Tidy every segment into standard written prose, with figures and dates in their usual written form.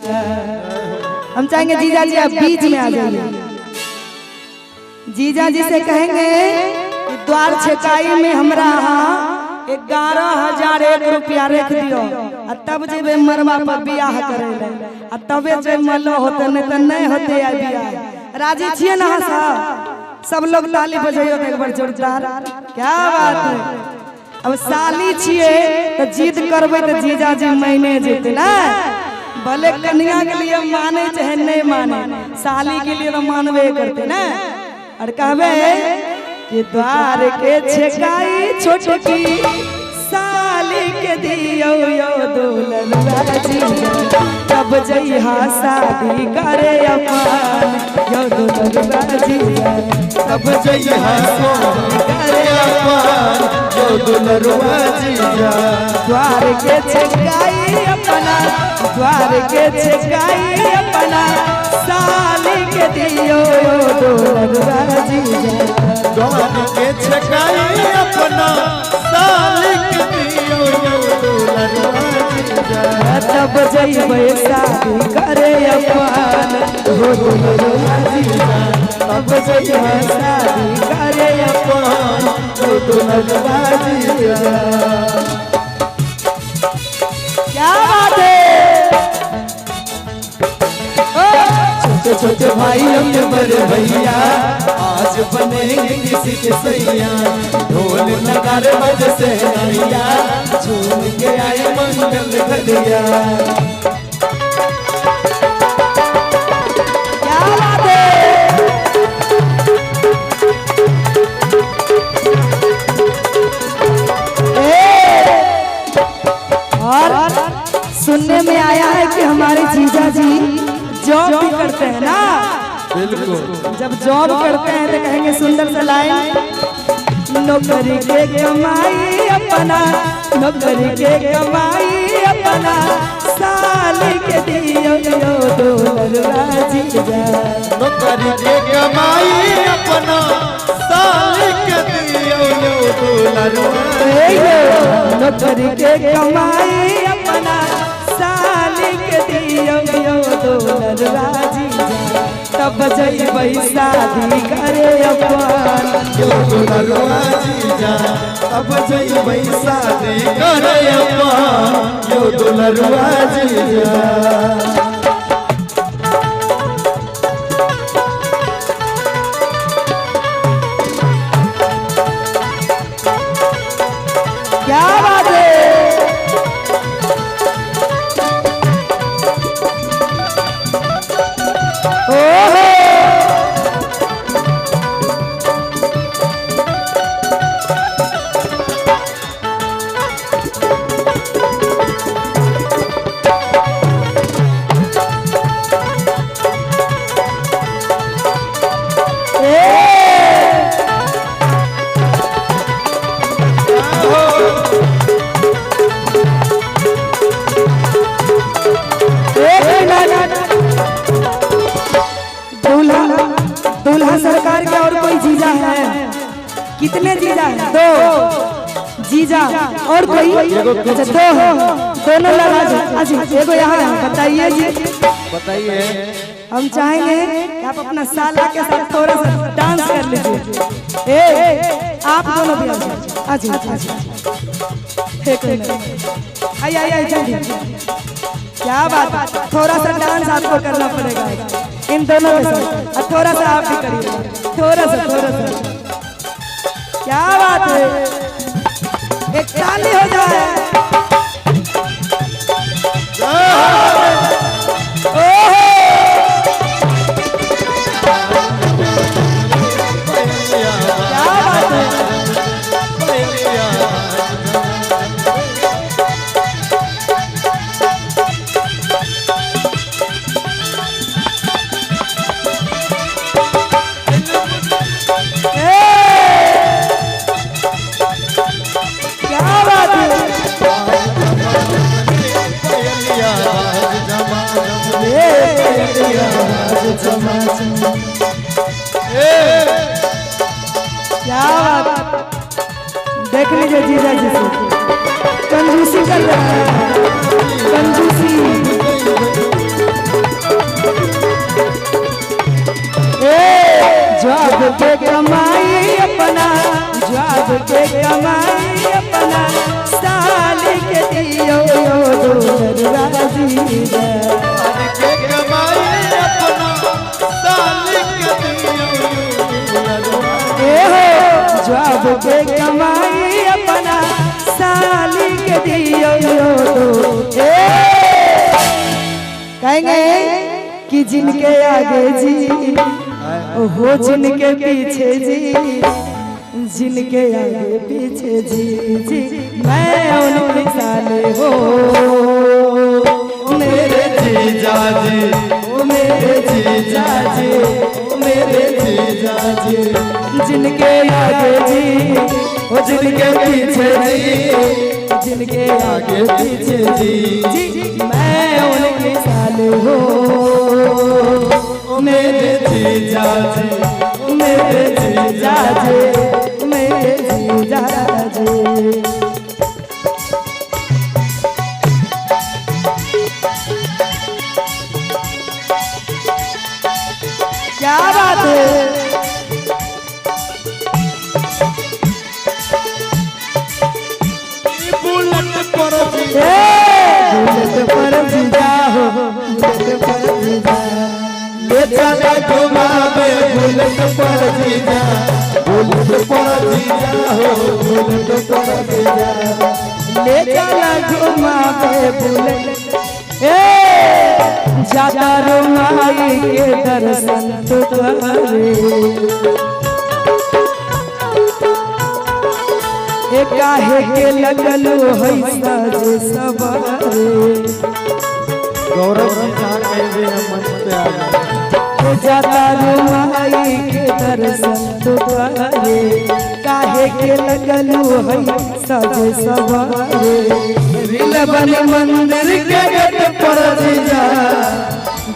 हम चाहेंगे जीजा जी आप बीच में आ जाइए। जीजा जी से कहेंगे कि द्वार छेकाई में हमरा 11,001 रुपया रख दियो आ तब जेबे मरवा पर बियाह करे ले आ तबे जे मलो होते नहीं तो नहीं होते आ बियाह। राजी छिए ना सब लोग ताली बजाइयो एक बार जोरदार। क्या बात है। अब साली छिए तो जीत करबे तो जीजा जी महीने जीते ना। भले कन्या के लिए माने चाहे नहीं माने साली के लिए तो मानवे करते ना। और कहबे कि द्वार के छेकाई छोटकी साली के दियो यो दुल्हन जीजा तब जइहा शादी करे अपन यो दुल्हन जीजा तब जइहा शादी करे अपन यो दुल्हन जीजा। द्वार के छेकाई अपना द्वार के छेकाई अपना साली के दियो यो दुल्हन जीजा। द्वार के छेकाई अपना साली के दियो यो दुल्हन जीजा। तब जइबे शादी करे अपन हो दुल्हन जीजा तब जइबे शादी करे अपन हो दुल्हन जीजा। क्या बात है। छोटे छोटे भाई अपने बड़े भैया आज बनेंगे किसी के सैया। ढोल नगाड़े बज से नैया झूम के आए मंगल घड़िया। क्या बात है। और सुनने में आया है कि हमारे जीजा जी जॉब भी करते हैं ना। बिल्कुल। जब जॉब करते हैं तो कहेंगे सुंदर सा लाइन नौकरी के कमाई अपना नौकरी के कमाई अपना साली के दियो यो दुल्हन जीजा। नौकरी के कमाई अपना साली के दियो यो दुल्हन। नौकरी के कमाई अपना साली के दियो यो दुल्हन जीजा तब जइबे शादी करे अपन यो दुल्हन जीजा। तब जइबे शादी करे अपन यो दुल्हन जीजा। क्या बात है। ओहो दूल्हा सरकार के और कोई जीजा है? कितने जीजा हैं? 2 जीजा और कोई? अच्छा 2 है। दोनों लगा एगो यहाँ है। बताइए जी बताइए। हम चाहेंगे कि आप अपना साला के साथ थोड़ा सा डांस कर लीजिए। आप दोनों भी आ जाइए। आइए जल्दी। क्या बात। थोड़ा सा डांस आपको करना पड़ेगा इन दोनों के साथ। थोड़ा सा आप भी करिए। थोड़ा सा। क्या बात है। एक ताली हो जाए। क्या बात है। क्या बात। देख लीजिए जीजा जी से कंजूसी कर रहा है। कंजूसी के कमाई अपना जॉब के कमाई अपना साली के दियो दुलरुआ जीजा के कमाई अपना साली के दियो जॉब के कमाई अपना साली के दियो कहेंगे कि जिनके आगे जी हो जिनके पीछे जी जिनके आगे पीछे जी मैं उनके साले हो मेरे जीजा जी ओ मेरे जीजा जी ओ मेरे जीजा जी जिनके आगे जी हो जिनके पीछे जी जिनके आगे पीछे जी मैं उनके साले हो मेरे जीजा जी ओ मेरे जीजा जी मेरे जीजा जी क्या बात है बुलेट पर बुलेट पर जीजा हो बुलेट पर जीजा ले चला घुमावे बुलेट पर जीजा बुलेट पर जीजा हो बुलेट पर जीजा ले चला घुमावे बुलेट जाता रुमाई के दर्शन तो करे काहे के लगल है साजे सवारे गौरव जी कहाँ कहे मंच पे आ गए जाता रुमाई के दर्शन तो करे काहे के लगल है साजे सवारे रील बन मंदिर के गेट पर जीजा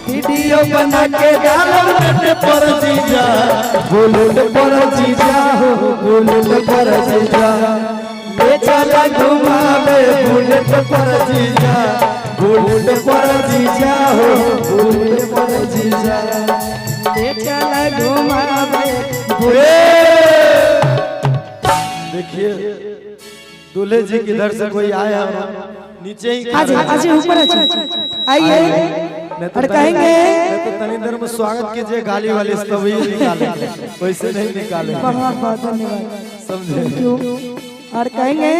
वीडियो बना के डालब नेट पर जीजा बुलेट पर जीजा हो बुलेट पर जीजा ले चला घुमावे बुलेट पर जीजा बुलेट पर जीजा हो बुलेट पर जीजा ले चला घुमावे देखिए दूल्हे जी किधर से कोई आया नीचे ही आज आज ऊपर आइए और कहेंगे तो तनी देर में स्वागत कीजिए गाली वाले तभी निकाले वैसे नहीं निकाले बहुत बहुत धन्यवाद समझे और कहेंगे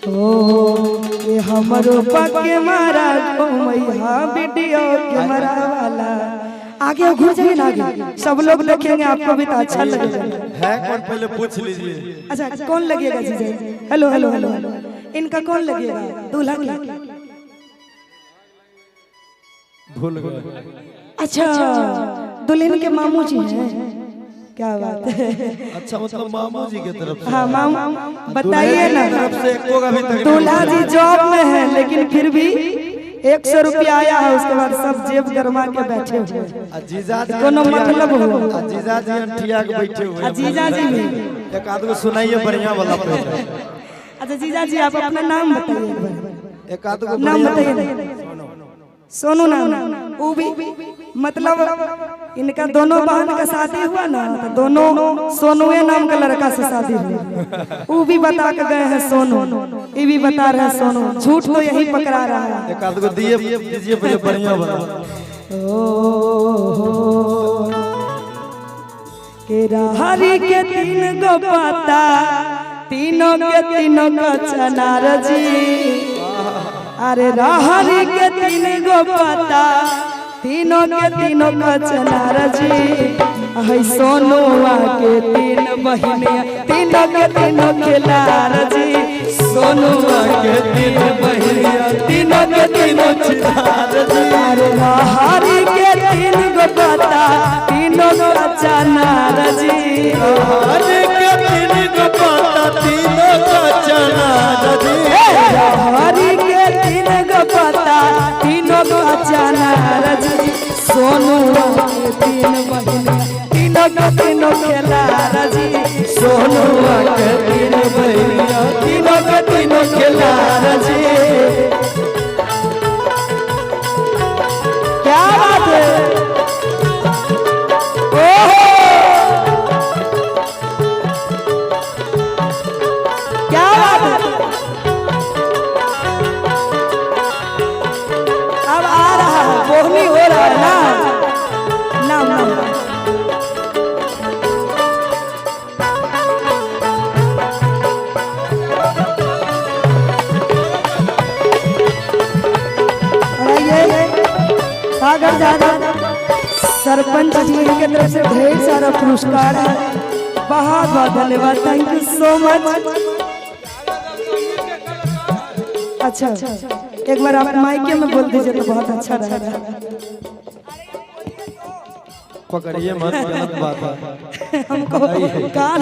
ओ ये हमरो पके मारा घुमैया वीडियो कैमरा वाला आगे घुर जाइए ना आगे सब लोग देखेंगे आपको भी तो अच्छा लगेगा है कौन पहले पूछ लीजिए अच्छा कौन लगेगा जीजा हेलो हेलो हेलो इनका कौन लगेगा दूल्हा क्या भूल गए अच्छा दुल्हन के मामू जी हैं क्या बात है अच्छा मतलब मामू जी की तरफ से हाँ मामू बताइए ना तरफ से एको का भी तक दूल्हा जी जॉब में है लेकिन फिर भी 100 रुपया आया है उसके बाद सब जेब गरमा के बैठे हुए जीजा जी कोनो मतलब हो जीजा जी अंठिया के बैठे हुए जीजा जी भी एक आध को सुनाइए बढ़िया वाला पहले अच्छा जीजा जी आप अपना नाम बताइए एक बार एक आध को नाम बताइए सोनू नाम वो भी मतलब इनका दोनों बहन का शादी हुआ ना तो दोनों सोनुए नाम का लड़का से शादी हुई वो भी बता के गए हैं सोनू ये भी बता रहे हैं सोनू झूठ तो यही पकड़ा रहा है एक आध को दिए दीजिए पहले बढ़िया वाला के हरी के 3 गो पता तीनों के तीनों का चनार जी अरे रहरी के 3 गो पता तीनों के तीनों का चनार जी है सोनुआ के 3 बहिनिया तीनों के तीनों खिलार जी सोनुआ के 3 बहिनिया तीनों के तीनों खिलार जी अरे रहरी के 3 गो पता तीनों का चनार जी रहरी के 3 गो पता तीनों का चनार जी हरी के 3 गो पता तीनों का चनार जी सोनुआ के 3 बहिनिया तीनों का तीनों खिलार जी सोनुआ के 3 बहिनिया तीनों के तीनों खिलार जी क्या बात है ओहो सागर यादव सरपंच जी की तरफ से ढेर सारा पुरस्कार है। बहुत बहुत धन्यवाद, थैंक यू सो मच। अच्छा एक बार आप माइके में बोल दीजिए तो बहुत अच्छा रहेगा। पकड़िए मत, गलत बात है। हमको कान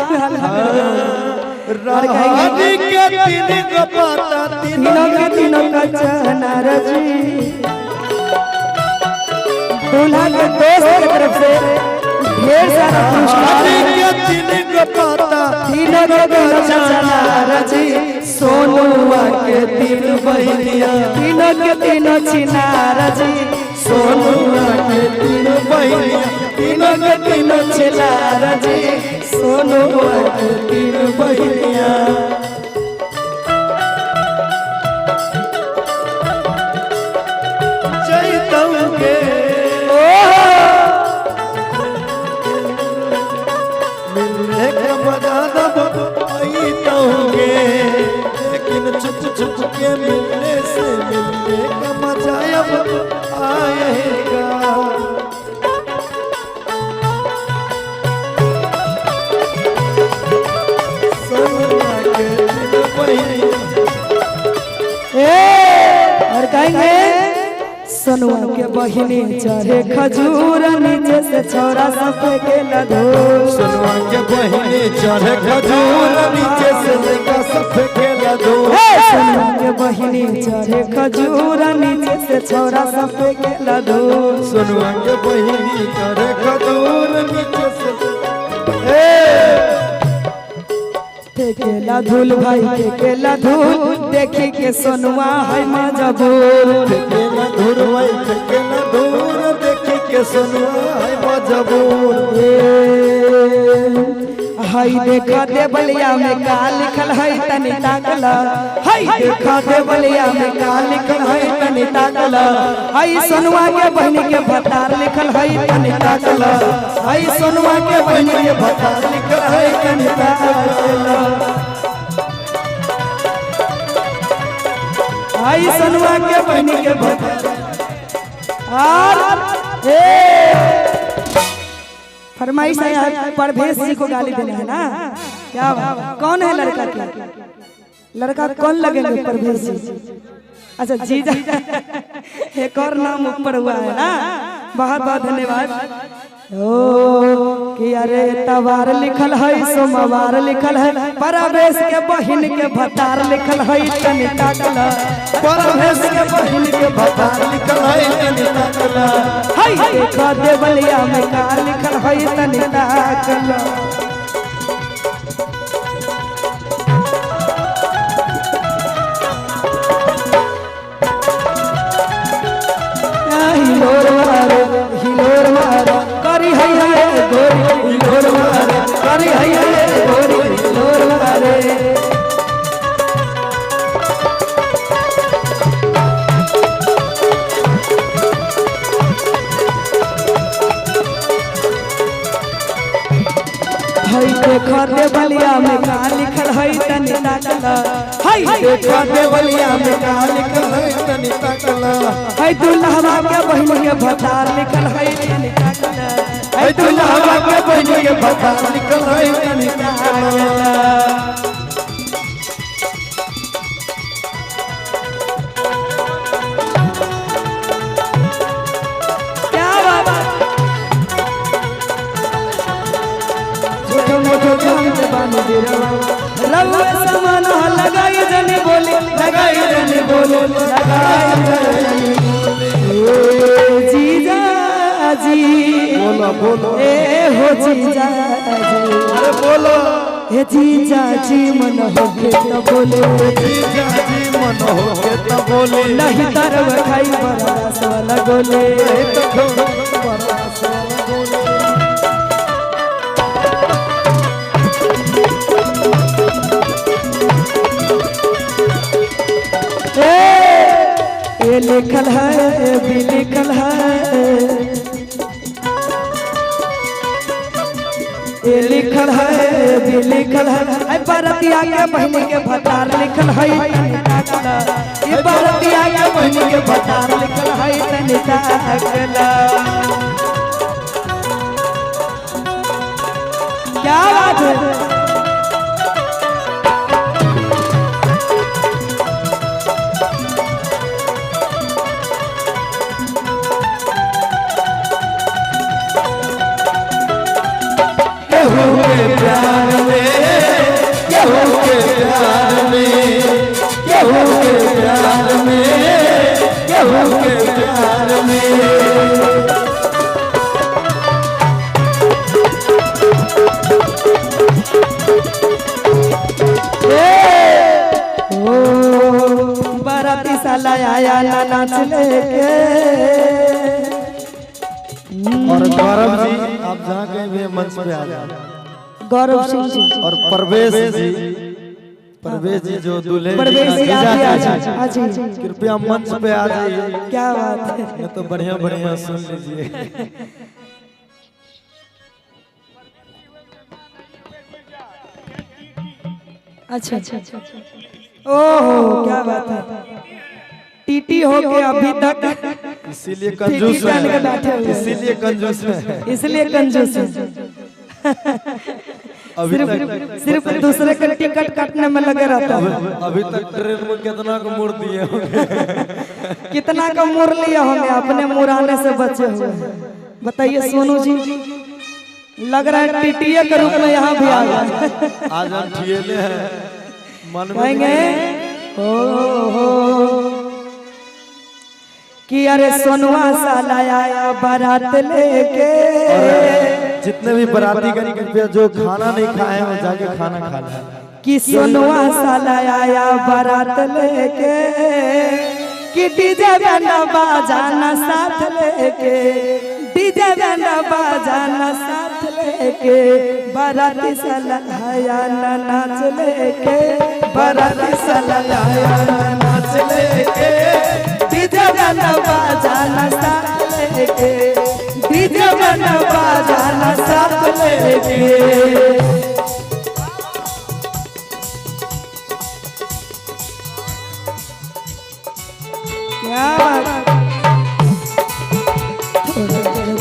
रानी के तीन को पाता तीनों का चनार जी दूल्हा के दोस्त की तरफ से ढेर सारा पुरस्कार। तीन को पाता तीनों का चनार जी सोनुआ के तीन बहनिया, तीनों के तीनों चिनार जी सोनुआ के तीन बहनिया, तीनों के तीनों चिनार जी सोनुआ के तीन बहनिया। चैतौगे मिलने का मजा दब आईतौगे, लेकिन छुप छुप के मिलने से मिलने का मजा अब आएगा। सोनुआ के तीन बहनिया, और कहेंगे सोनुआ के बहिनी चढ़े खजूर नीचे से छौरा सब के लधूर। सोनुआ के बहिनी चढ़े खजूर नीचे से लड़का सब खेला दो। सोनुआ के बहिनी चढ़े खजूर नीचे से छौरा सब के लधूर। सोनुआ के बहिनी चढ़े खजूर नीचे से केला धूल भाई केला धूल देखी के सोनुआ है मजबूर। केला धूर भाई केला धूर देखी के सोनुआ है मजबूर। हई देखा दे बलिया में का लिखल है तनी ताकल। हई देखा दे बलिया में का लिखल है तनी ताकल। हई सोनुआ के बहनी के भतार लिखल है तनी ताकल। हई सोनुआ के बहनी के भतार लिखल है तनी ताकल। हई सोनुआ के बहनी के भतार फरमाइश है परवेश जी को गाली देना है ना। क्या बात, कौन है लड़का के लड़का कौन लगेंगे परवेश जी? अच्छा जीजा एक और नाम ऊपर हुआ है ना। बहुत बहुत धन्यवाद। ओ कि अरे तवार लिखल है सोमवार लिखल है परवेश के बहिन के भतार लिखल है तनी ताकल। परवेश के बहिन के भतार लिखल है तनी ताकल। हाय देखा दे बलिया में का लिखल है तनी ताकल। हिलोर मारो करी है गोरी हिलोर मारो करी है गोरी हिलोर मारे। हई देखा दे बलिया में का लिखल है तनी ताकल। हई देखा दे बलिया में का लिखल है तनी ताकल। हई दुल्हा के बहिन के भतार लिखल है तनी ताकल। हई दुल्हा के बहिन के भतार लिखल है तनी ताकल। रउआ समान लगाई जनी बोली लगाई जनी बोली लगाई जनी बोली। जीजा जी बोलो बोलो ए हो जीजा जी अरे बोलो हे जीजा जी मन होके तो बोले। जीजा जी मन होके तो बोले। नहीं तरव खाई बड़ा वाला गोले। नहीं तो बड़ा वाला गोले। ये लिखल है भी लिखल है ये लिखल है भी लिखल है है बरतिया के बहन के भतार लिखल है तनिका कला ई बरतिया के बहन के भतार लिखल है तनिका कला क्या बात है केहू के प्यार में केहू के प्यार में केहू के प्यार में केहू के प्यार में बाराती साला आया ना नाच लेके और गौरव जी आप जहाँ कहीं भी मंच पे आ जाए गौरव सिंह जी और परवेश जी जो दूल्हे परवेश जी जी कृपया मंच पे आ जाइए क्या बात है ये तो बढ़िया बढ़िया सुन लीजिए अच्छा ओहो क्या बात है टीटी हो के अभी तक इसीलिए कंजूस बन के बैठे हुए हैं। इसीलिए कंजूस है इसलिए कंजूस है अभी तक सिर्फ दूसरे का टिकट काटने में लगे रहता है अभी तक ट्रेन में कितना को मोड़ दिए होंगे कितना का मोड़ लिया होंगे अपने मुराने से बचे हुए हैं। बताइए सोनू जी लग रहा है टीटीए के रूप में यहाँ भी आ गए आज हम ठियेले हैं मन में कहेंगे ओ कि अरे सोनुआ साला आया बारात लेके जितने भी बराती गण कृपया जो खाना नहीं खाए हैं वो जाके खाना खा लें कि सोनुआ साला आया बारात लेके कि डीजे गाना बाजाना साथ लेके डीजे गाना बाजाना साथ लेके बाराती साला आया ना नाच लेके बाराती साला आया ना नाच लेके डीजे गाना बाजाना साथ लेके डीजे गाना बाजाना साथ लेके क्या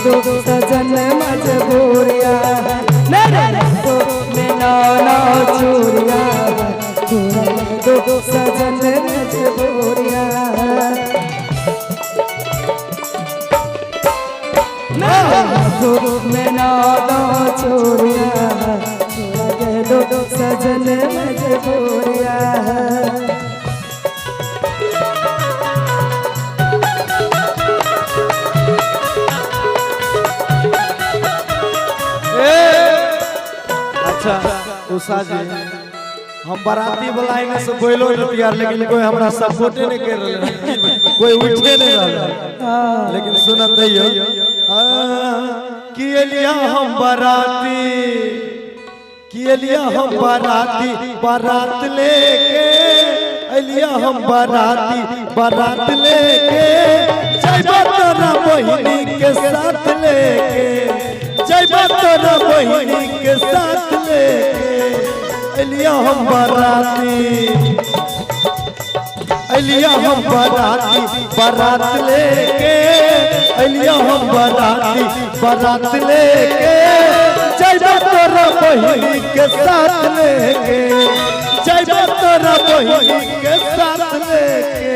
दो सजन मजबूरिया मेरे तो में नाना चूरिया दो सजन मजबूरिया में नाना चूरिया दो सजन मजबूरिया अच्छा उषा जी हम बाराती बुलाएंगे सब कोई लोग तैयार लेकिन कोई हमारा सपोर्टे नहीं कर रहे कोई उठे नहीं रहा लेकिन सुनत हो कि लिया हम बाराती कि लिया हम बाराती बारात लेके लिया हम बाराती बारात लेके जइबा तोरा बहिनी के साथ लेके जइबा तोरा बहिनी के साथ लेके लिया हम बाराती लिया हम बाराती बारात लेके लिया हम बाराती बारात लेके जइबा तोरा बहिनी के साथ लेके जइबा तोरा बहिनी के साथ लेके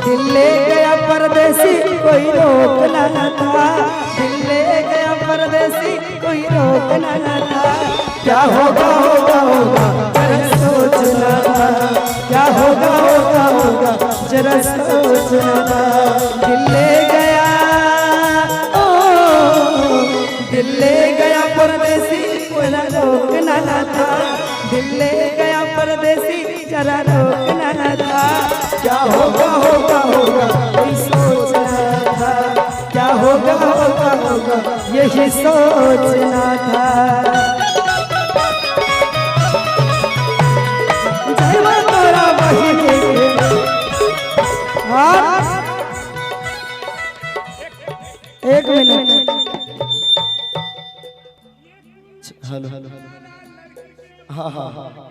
दिल ले गया परदेसी कोई रोकना न था दिल ले गया परदेसी कोई रोकना न था क्या होगा होगा होगा जरा सोचना था क्या होगा होगा होगा जरा सोचना था दिल ले गया ओ दिल ले गया परदेसी कोई रोकना न था दिल ले गया परदेसी जरा रोकना न था क्या होगा होगा होगा कोई सोचना था क्या होगा होगा होगा यही सोचना था जयमा तोरा बहिनी एक मिनट हेलो हाँ हाँ हाँ